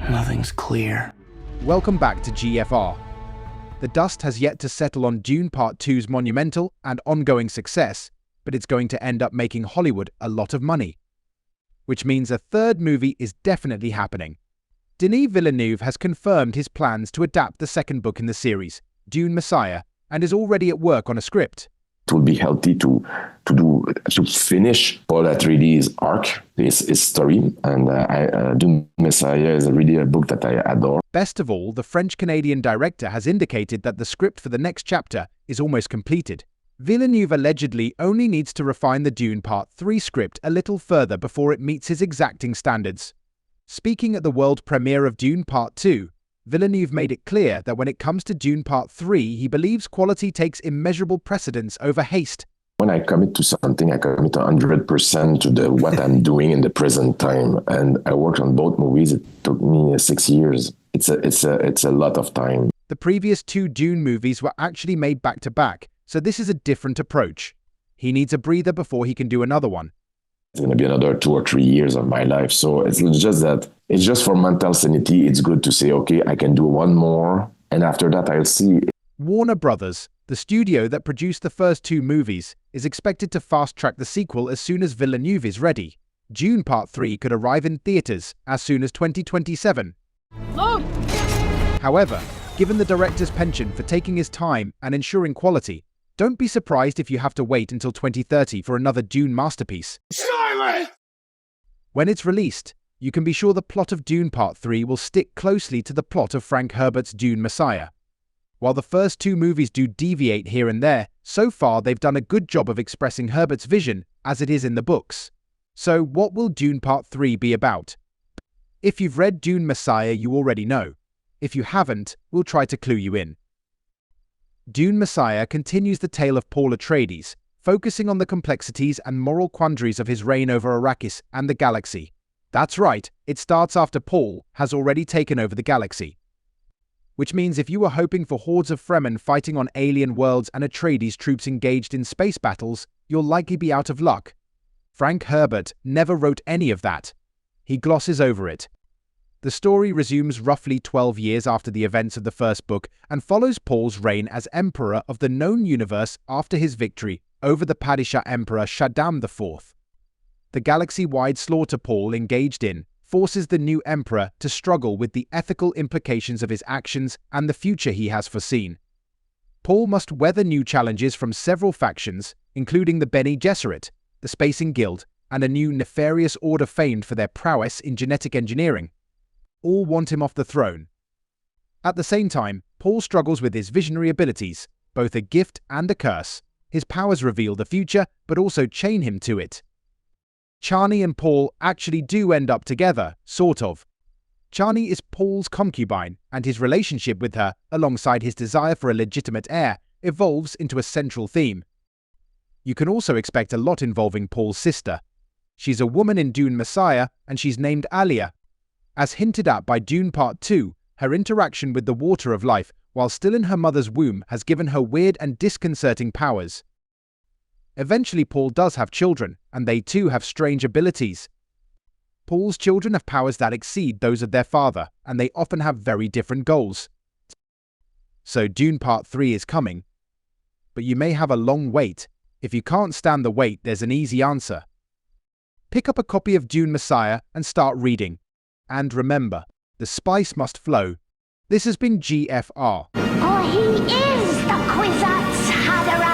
Nothing's clear. Welcome back to GFR. The dust has yet to settle on Dune Part 2's monumental and ongoing success, but it's going to end up making Hollywood a lot of money. Which means a third movie is definitely happening. Denis Villeneuve has confirmed his plans to adapt the second book in the series, Dune Messiah, and is already at work on a script. It would be healthy to finish Paul Atreides' arc, his story, and Dune Messiah is really a book that I adore. Best of all, the French-Canadian director has indicated that the script for the next chapter is almost completed. Villeneuve allegedly only needs to refine the Dune Part 3 script a little further before it meets his exacting standards. Speaking at the world premiere of Dune Part 2, Villeneuve made it clear that when it comes to Dune Part 3, he believes quality takes immeasurable precedence over haste. When I commit to something, I commit 100% to what I'm doing in the present time. And I worked on both movies. It took me 6 years. It's a lot of time. The previous two Dune movies were actually made back-to-back, so this is a different approach. He needs a breather before he can do another one. It's going to be another 2 or 3 years of my life. So it's just for mental sanity. It's good to say, okay, I can do one more. And after that, I'll see. Warner Brothers, the studio that produced the first two movies, is expected to fast-track the sequel as soon as Villeneuve is ready. Dune Part 3 could arrive in theaters as soon as 2027. Look! However, given the director's penchant for taking his time and ensuring quality, don't be surprised if you have to wait until 2030 for another Dune masterpiece. Silence! When it's released, you can be sure the plot of Dune Part 3 will stick closely to the plot of Frank Herbert's Dune Messiah. While the first two movies do deviate here and there, so far they've done a good job of expressing Herbert's vision as it is in the books. So what will Dune Part 3 be about? If you've read Dune Messiah, you already know. If you haven't, we'll try to clue you in. Dune Messiah continues the tale of Paul Atreides, focusing on the complexities and moral quandaries of his reign over Arrakis and the galaxy. That's right, it starts after Paul has already taken over the galaxy. Which means if you were hoping for hordes of Fremen fighting on alien worlds and Atreides troops engaged in space battles, you'll likely be out of luck. Frank Herbert never wrote any of that. He glosses over it. The story resumes roughly 12 years after the events of the first book and follows Paul's reign as emperor of the known universe after his victory over the Padishah Emperor Shaddam IV. The galaxy-wide slaughter Paul engaged in forces the new emperor to struggle with the ethical implications of his actions and the future he has foreseen. Paul must weather new challenges from several factions, including the Bene Gesserit, the Spacing Guild, and a new nefarious order famed for their prowess in genetic engineering. All want him off the throne. At the same time, Paul struggles with his visionary abilities, both a gift and a curse. His powers reveal the future, but also chain him to it. Chani and Paul actually do end up together, sort of. Chani is Paul's concubine, and his relationship with her, alongside his desire for a legitimate heir, evolves into a central theme. You can also expect a lot involving Paul's sister. She's a woman in Dune Messiah, and she's named Alia. As hinted at by Dune Part 2, her interaction with the water of life while still in her mother's womb has given her weird and disconcerting powers. Eventually Paul does have children, and they too have strange abilities. Paul's children have powers that exceed those of their father, and they often have very different goals. So Dune Part 3 is coming. But you may have a long wait. If you can't stand the wait, there's an easy answer. Pick up a copy of Dune Messiah and start reading. And remember, the spice must flow. This has been GFR. For he is the Kwisatz Haderach.